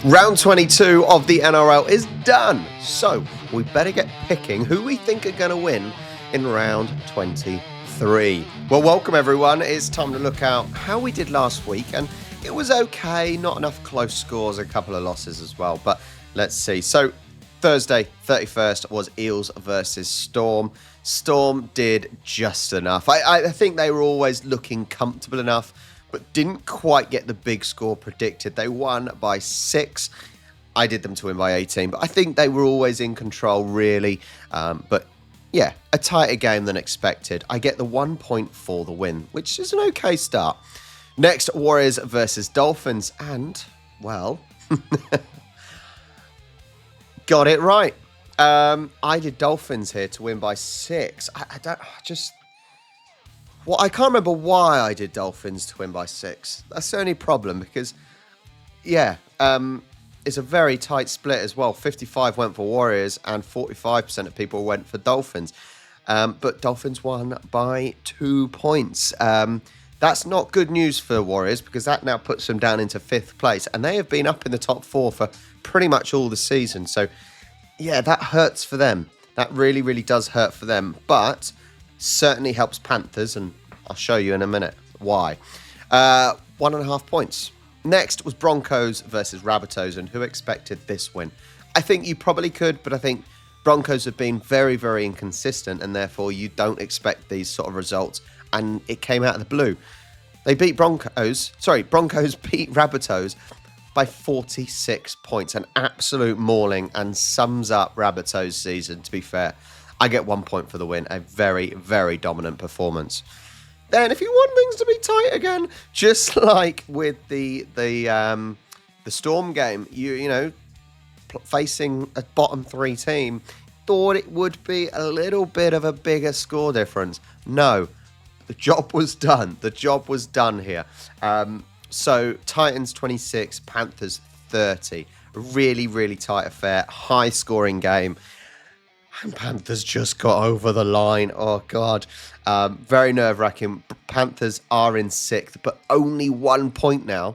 Round 22 of the NRL is done, so we better get picking who we think are going to win in round 23. Well, welcome everyone. It's time to look out how we did last week, and it was okay, not enough close scores, a couple of losses as well, but let's see. So Thursday, 31st, was Eels versus Storm. Storm did just enough. I think they were always looking comfortable enough, but didn't quite get the big score predicted. They won by 6. I did them to win by 18, but I think they were always in control, really. But yeah, a tighter game than expected. I get the 1 point for the win, which is an okay start. Next, Warriors versus Dolphins, and, well, got it right. I did Dolphins here to win by 6. I can't remember why I did Dolphins to win by 6. That's the only problem because, yeah, it's a very tight split as well. 55 went for Warriors and 45% of people went for Dolphins. But Dolphins won by 2 points. That's not good news for Warriors because that now puts them down into 5th place. And they have been up in the top 4 for pretty much all the season. So, yeah, that hurts for them. That really, really does hurt for them. But certainly helps Panthers, and I'll show you in a minute why. 1.5 points. Next was Broncos versus Rabbitos, and who expected this win? I think you probably could, but I think Broncos have been very, very inconsistent, and therefore you don't expect these sort of results, and it came out of the blue. They beat Broncos beat Rabbitos by 46 points, an absolute mauling, and sums up Rabbitos' season, to be fair. I get 1 point for the win. A very, very dominant performance. Then, if you want things to be tight again, just like with the Storm game, you know, facing a bottom 3 team, thought it would be a little bit of a bigger score difference. No, the job was done. The job was done here. So Titans 26, Panthers 30. Really, really tight affair. High scoring game. And Panthers just got over the line. Oh, God. Very nerve-wracking. Panthers are in 6th, but only 1 point now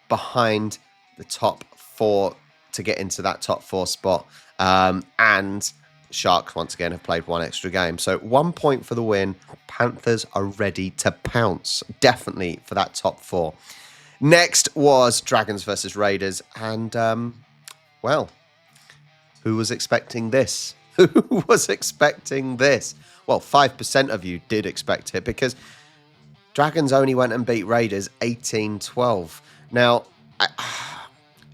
behind the top 4 to get into that top 4 spot. And Sharks, once again, have played 1 extra game. So 1 point for the win. Panthers are ready to pounce, definitely, for that top 4. Next was Dragons versus Raiders. And, well, who was expecting this? Who was expecting this? Well, 5% of you did expect it because Dragons only went and beat Raiders 18-12. Now,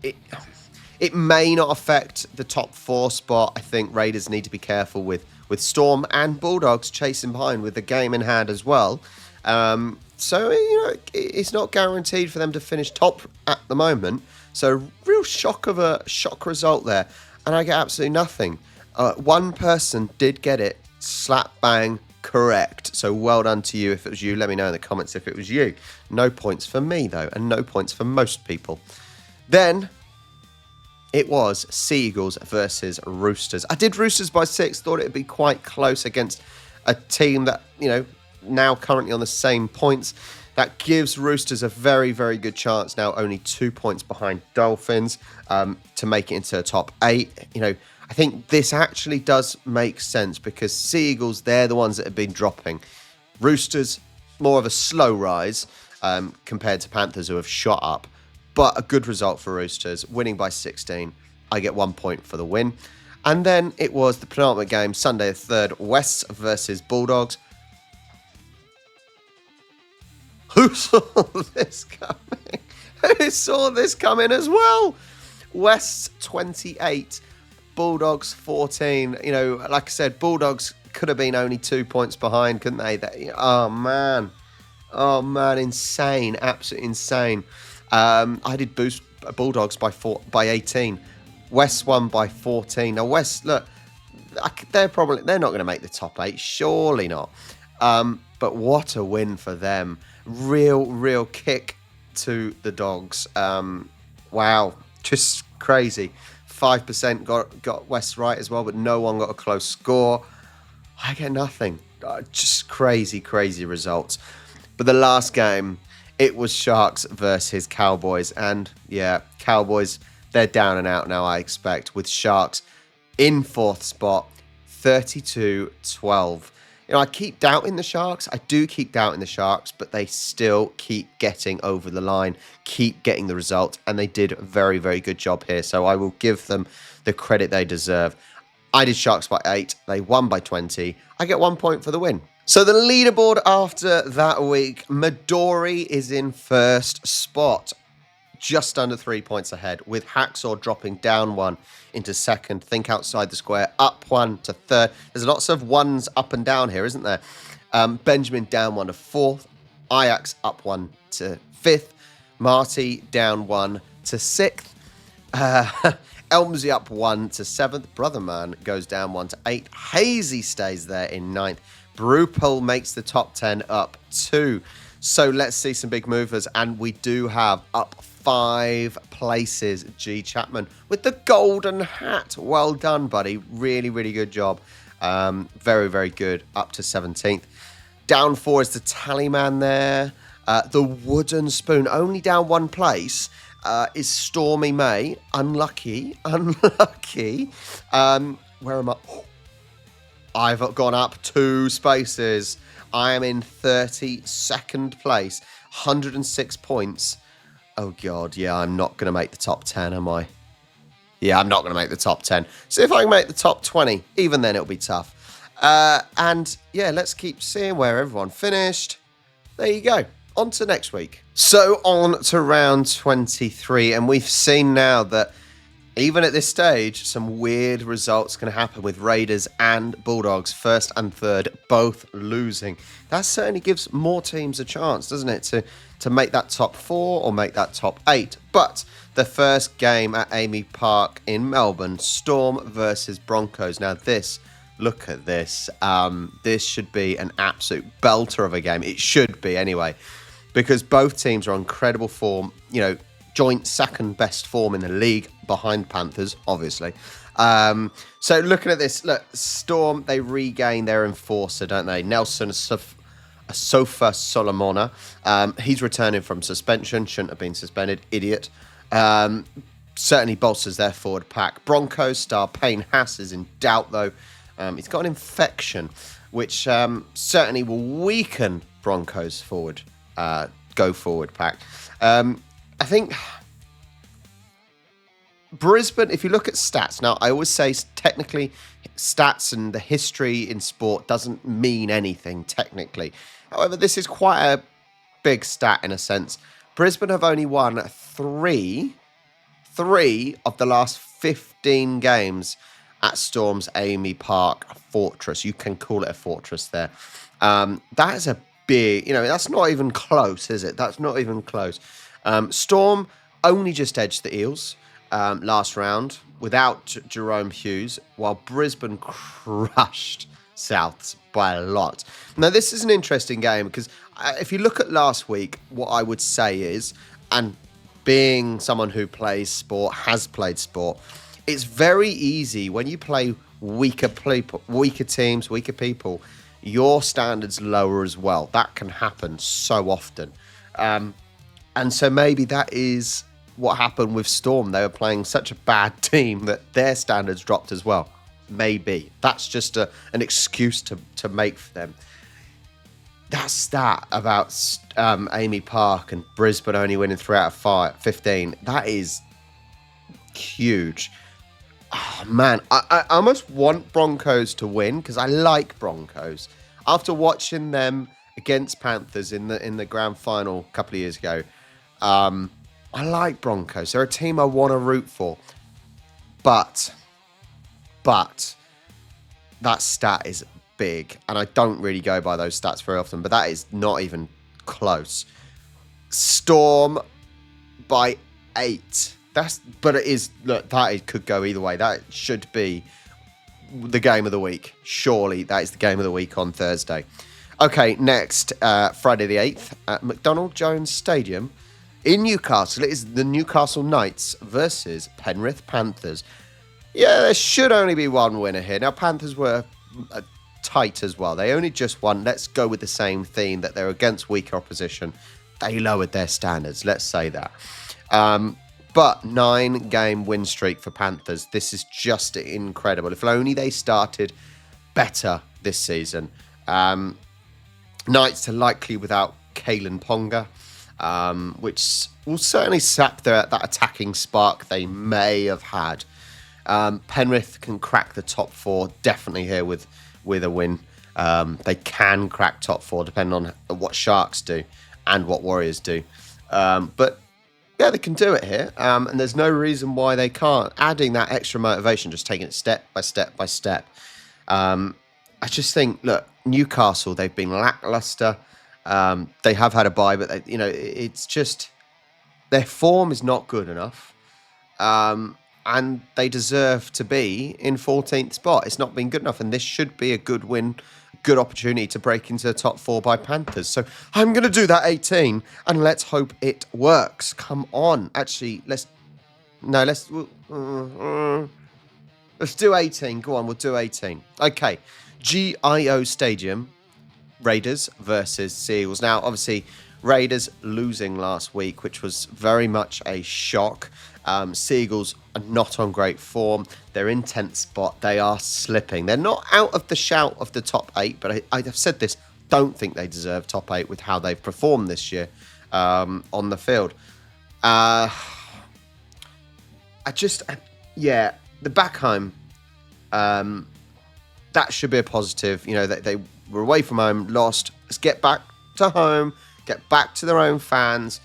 it may not affect the top 4 spot. I think Raiders need to be careful with Storm and Bulldogs chasing behind with the game in hand as well. So, you know, it's not guaranteed for them to finish top at the moment. So, real shock result there. And I get absolutely nothing. One person did get it slap bang correct. So well done to you if it was you. Let me know in the comments if it was you. No points for me, though, and no points for most people. Then it was Seagulls versus Roosters. I did Roosters by 6. Thought it would be quite close against a team that, you know, now currently on the same points. That gives Roosters a very, very good chance now, only 2 points behind Dolphins, to make it into the top 8. You know, I think this actually does make sense because Seagulls, they're the ones that have been dropping. Roosters, more of a slow rise compared to Panthers who have shot up. But a good result for Roosters, winning by 16. I get 1 point for the win. And then it was the penultimate game, Sunday the 3rd, Wests versus Bulldogs. Who saw this coming? Who saw this coming as well? Wests 28, Bulldogs 14. You know, like I said, Bulldogs could have been only 2 points behind, couldn't they? Oh, man. Insane. Absolutely insane. I did boost Bulldogs by 18. West won by 14. Now, West, look, they're not going to make the top 8. Surely not. But what a win for them. Real kick to the Dogs. Wow. Just crazy. 5% got West right as well, but no one got a close score. I get nothing. Just crazy results. But the last game, it was Sharks versus Cowboys. And yeah, Cowboys, they're down and out now, I expect, with Sharks in 4th spot, 32-12. I keep doubting the Sharks. I do keep doubting the Sharks, but they still keep getting over the line, keep getting the result, and they did a very, very good job here. So I will give them the credit they deserve. I did Sharks by 8. They won by 20. I get 1 point for the win. So the leaderboard after that week, Midori is in 1st spot, just under 3 points ahead, with Hacksaw dropping down 1 into 2nd. Think Outside the Square up 1 to 3rd. There's lots of ones up and down here, isn't there? Benjamin down 1 to 4th. Ajax up 1 to 5th. Marty down 1 to 6th. Elmsey up 1 to 7th. Brotherman goes down 1 to 8th. Hazy stays there in 9th. Brupel makes the top 10 up 2. So let's see some big movers. And we do have up 5 places G. Chapman with the golden hat. Well done, buddy. Really, really good job. Very, very good. Up to 17th. Down 4 is the Tallyman there. The Wooden Spoon, only down 1 place, is Stormy May. Unlucky. Where am I? I've gone up 2 spaces. I am in 32nd place. 106 points. Oh, God. Yeah, I'm not going to make the top 10, am I? Yeah, I'm not going to make the top 10. See if I can make the top 20. Even then, it'll be tough. And, yeah, let's keep seeing where everyone finished. There you go. On to next week. So, on to round 23. And we've seen now that even at this stage, some weird results can happen with Raiders and Bulldogs, 1st and 3rd, both losing. That certainly gives more teams a chance, doesn't it, to make that top 4 or make that top 8. But the first game at Amy Park in Melbourne, Storm versus Broncos. Now look at this. This should be an absolute belter of a game. It should be anyway, because both teams are on incredible form, joint 2nd best form in the league behind Panthers, obviously. So looking at this, look, Storm, they regain their enforcer, don't they? Nelson Sofa Solomona. He's returning from suspension. Shouldn't have been suspended. Idiot. Certainly bolsters their forward pack. Broncos star Payne Haas is in doubt, though. He's got an infection, which certainly will weaken Broncos forward, go forward pack. I think Brisbane, if you look at stats, now I always say technically stats and the history in sport doesn't mean anything technically. However, this is quite a big stat in a sense. Brisbane have only won three of the last 15 games at Storm's Amy Park Fortress. You can call it a fortress there. That is a big, that's not even close, is it? That's not even close. Storm only just edged the Eels last round without Jerome Hughes, while Brisbane crushed Souths by a lot. Now, this is an interesting game because if you look at last week, what I would say is, and being someone who plays sport, has played sport, it's very easy when you play weaker teams, weaker people, your standards lower as well. That can happen so often. And so maybe that is what happened with Storm. They were playing such a bad team that their standards dropped as well. Maybe. That's just an excuse to make for them. That stat about Amy Park and Brisbane only winning 3 out of 15, that is huge. Oh, man, I almost want Broncos to win because I like Broncos. After watching them against Panthers in the grand final a couple of years ago, I like Broncos. They're a team I want to root for. But that stat is big, and I don't really go by those stats very often, but that is not even close. Storm by 8. But it is, look, that could go either way. That should be the game of the week. Surely that is the game of the week on Thursday. Okay, next, Friday the 8th at McDonald Jones Stadium in Newcastle. It is the Newcastle Knights versus Penrith Panthers. Yeah, there should only be one winner here. Now, Panthers were tight as well. They only just won. Let's go with the same theme that they're against weaker opposition. They lowered their standards. Let's say that. But 9-game win streak for Panthers. This is just incredible. If only they started better this season. Knights are likely without Kalen Ponga, which will certainly sap that attacking spark they may have had. Penrith can crack the top 4 definitely here with a win. They can crack top 4 depending on what Sharks do and what Warriors do. But yeah, they can do it here. And there's no reason why they can't. Adding that extra motivation, just taking it step by step by step. I just think, look, Newcastle, they've been lackluster. They have had a bye, but it's just their form is not good enough. And they deserve to be in 14th spot. It's not been good enough, and this should be a good win, good opportunity to break into the top 4 by Panthers. So I'm going to do that 18, and let's hope it works. Come on. Actually, let's do 18. Go on, we'll do 18. Okay, GIO Stadium, Raiders versus Seagulls. Now, obviously, Raiders losing last week, which was very much a shock. Seagulls are not on great form. They're in 10th spot. They are slipping. They're not out of the shout of the top 8, but I've said this, don't think they deserve top 8 with how they've performed this year on the field. The back home, that should be a positive. They were away from home, lost. Let's get back to home, get back to their own fans.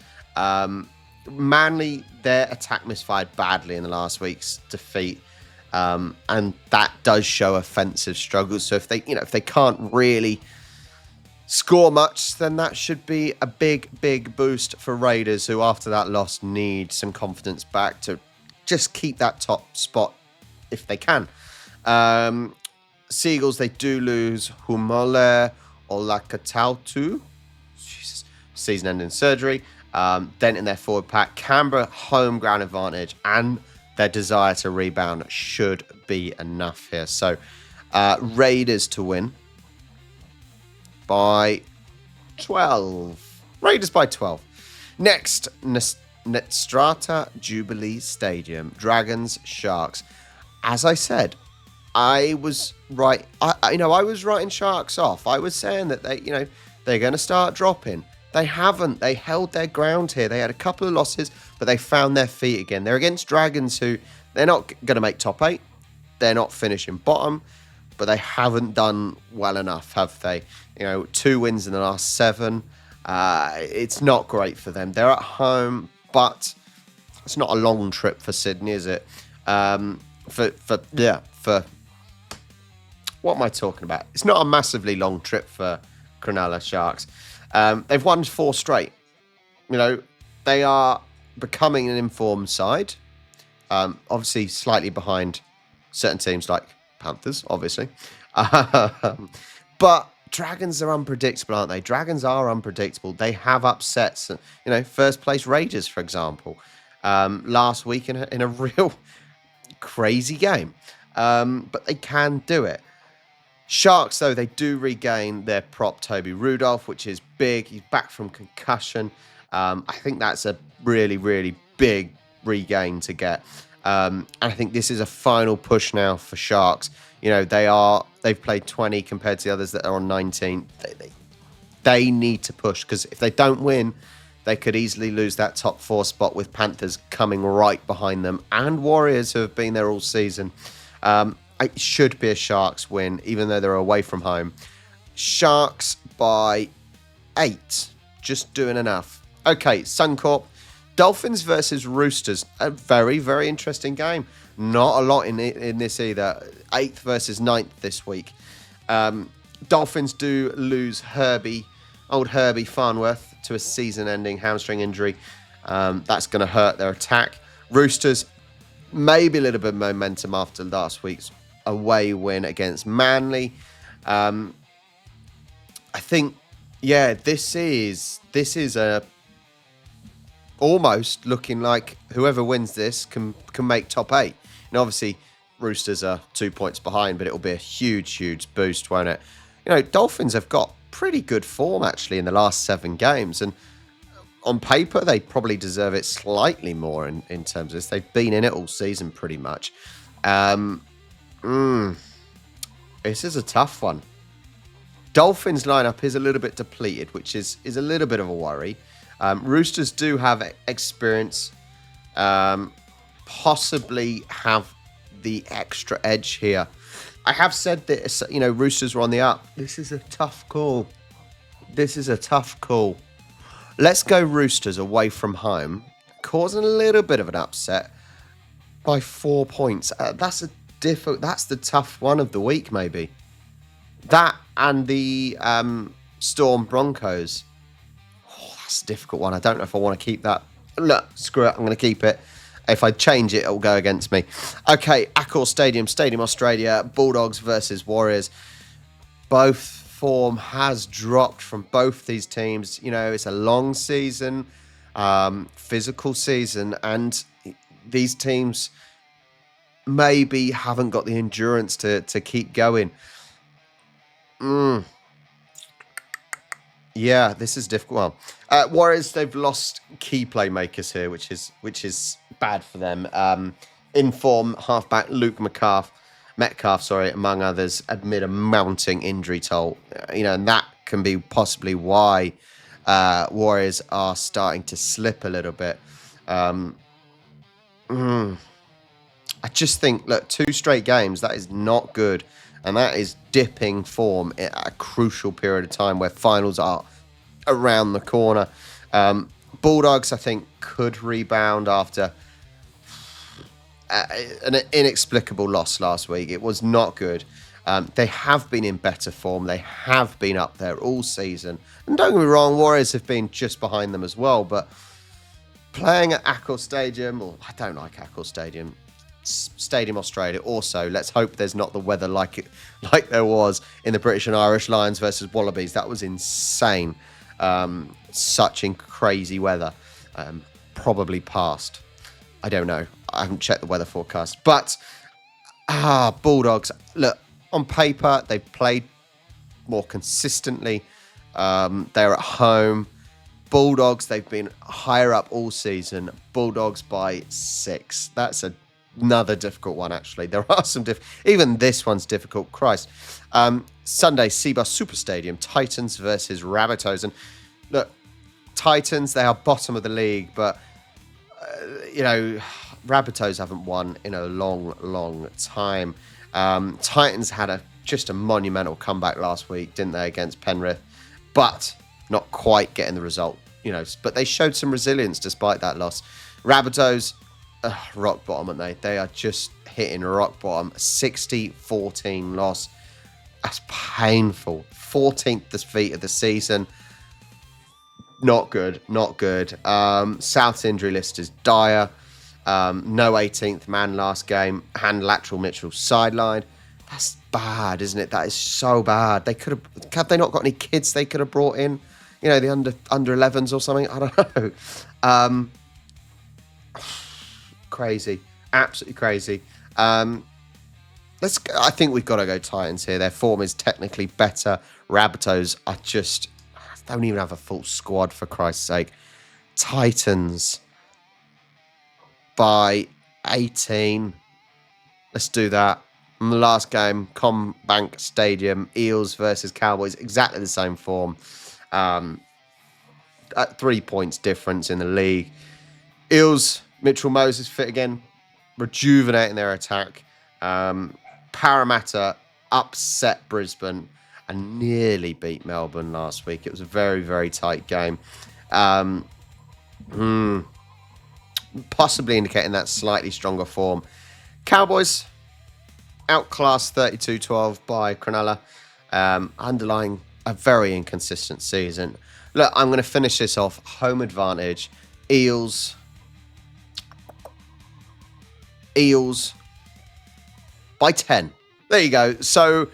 Manly, their attack misfired badly in the last week's defeat, and that does show offensive struggles. So if they can't really score much, then that should be a big boost for Raiders, who after that loss need some confidence back to just keep that top spot if they can. Seagulls, they do lose Humole Olakatautu, season-ending surgery. Dent in their forward pack. Canberra home ground advantage and their desire to rebound should be enough here. So Raiders to win by 12. Raiders by 12. Next, Netstrata Jubilee Stadium. Dragons, Sharks. As I said, I was right. I was writing Sharks off. I was saying that they're going to start dropping. They haven't. They held their ground here. They had a couple of losses, but they found their feet again. They're against Dragons, who they're not going to make top 8. They're not finishing bottom, but they haven't done well enough, have they? 2 wins in the last 7. It's not great for them. They're at home, but it's not a long trip for Sydney, is it? For what am I talking about? It's not a massively long trip for Cronulla Sharks. They've won 4 straight. They are becoming an informed side. Obviously, slightly behind certain teams like Panthers, obviously. But Dragons are unpredictable, aren't they? Dragons are unpredictable. They have upsets. First place Raiders, for example, last week in a real crazy game. But they can do it. Sharks, though, they do regain their prop, Toby Rudolph, which is big. He's back from concussion. I think that's a really, really big regain to get. And I think this is a final push now for Sharks. They've played 20 compared to the others that are on 19. They need to push, because if they don't win, they could easily lose that top 4 spot with Panthers coming right behind them and Warriors, who have been there all season. It should be a Sharks win, even though they're away from home. Sharks by 8. Just doing enough. Okay, Suncorp. Dolphins versus Roosters. A very, very interesting game. Not a lot in this either. 8th versus 9th this week. Dolphins do lose old Herbie Farnworth, to a season-ending hamstring injury. That's going to hurt their attack. Roosters, maybe a little bit of momentum after last week's away win against Manly. I think, this is a almost looking like whoever wins this can make top 8. And obviously, Roosters are 2 points behind, but it'll be a huge boost, won't it? Dolphins have got pretty good form actually in the last 7 games, and on paper, they probably deserve it slightly more in terms of this. They've been in it all season pretty much. This is a tough one. Dolphins lineup is a little bit depleted, which is a little bit of a worry. Roosters do have experience, possibly have the extra edge here. I have said that, Roosters were on the up. This is a tough call. Let's go Roosters away from home, causing a little bit of an upset by 4 points. That's the tough one of the week, maybe. That and the Storm Broncos. Oh, that's a difficult one. I don't know if I want to keep that. Look, screw it. I'm going to keep it. If I change it, it'll go against me. Okay, Accor Stadium Australia, Bulldogs versus Warriors. Both form has dropped from both these teams. It's a long season, physical season, and these teams maybe haven't got the endurance to keep going. Yeah, this is a difficult one. Warriors, they've lost key playmakers here, which is bad for them. In form, halfback Luke Metcalf, among others, amid a mounting injury toll. And that can be possibly why Warriors are starting to slip a little bit. I just think, look, 2 straight games, that is not good. And that is dipping form at a crucial period of time where finals are around the corner. Bulldogs, I think, could rebound after an inexplicable loss last week. It was not good. They have been in better form. They have been up there all season. And don't get me wrong, Warriors have been just behind them as well. But playing at Accor Stadium, I don't like Accor Stadium Australia. Also, let's hope there's not the weather like there was in the British and Irish Lions versus Wallabies. That was insane. Such crazy weather. Probably past. I don't know. I haven't checked the weather forecast. But Bulldogs, look, on paper they've played more consistently. They're at home. Bulldogs, they've been higher up all season. Bulldogs by 6. That's another difficult one, actually. There are some even this one's difficult. Christ. Sunday, Seabus Super Stadium, Titans versus Rabbitos. And look, Titans, they are bottom of the league, but Rabbitos haven't won in a long time. Titans had just a monumental comeback last week, didn't they, against Penrith, but not quite getting the result. But they showed some resilience despite that loss. Rabbitos, rock bottom, aren't they? They are just hitting rock bottom. 60-14 loss. That's painful. 14th defeat of the season. Not good. South's injury list is dire. No 18th man last game. And Lateral Mitchell sidelined. That's bad, isn't it? That is so bad. Have they not got any kids they could have brought in? The under 11s or something? I don't know. Crazy, absolutely crazy. I think we've got to go Titans here. Their form is technically better. Rabbitos don't even have a full squad, for Christ's sake. Titans by 18. Let's do that. And the last game, CommBank Stadium, Eels versus Cowboys, exactly the same form. At 3 points difference in the league. Eels, Mitchell Moses fit again, rejuvenating their attack. Parramatta upset Brisbane and nearly beat Melbourne last week. It was a very, very tight game. Possibly indicating that slightly stronger form. Cowboys outclassed 32-12 by Cronulla. Underlying a very inconsistent season. Look, I'm going to finish this off. Home advantage. Eels by 10. There you go. So,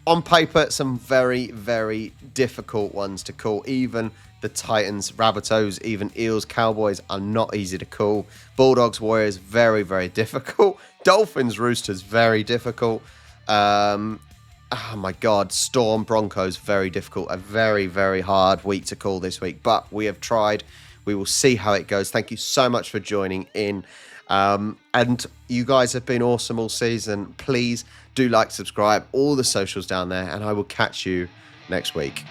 on paper, some very, very difficult ones to call. Even the Titans, Rabbitos, even Eels, Cowboys are not easy to call. Bulldogs, Warriors, very, very difficult. Dolphins, Roosters, very difficult. Oh my God, Storm, Broncos, very difficult. A very, very hard week to call this week. But we have tried. We will see how it goes. Thank you so much for joining in. And you guys have been awesome all season. Please do like, subscribe, all the socials down there, and I will catch you next week.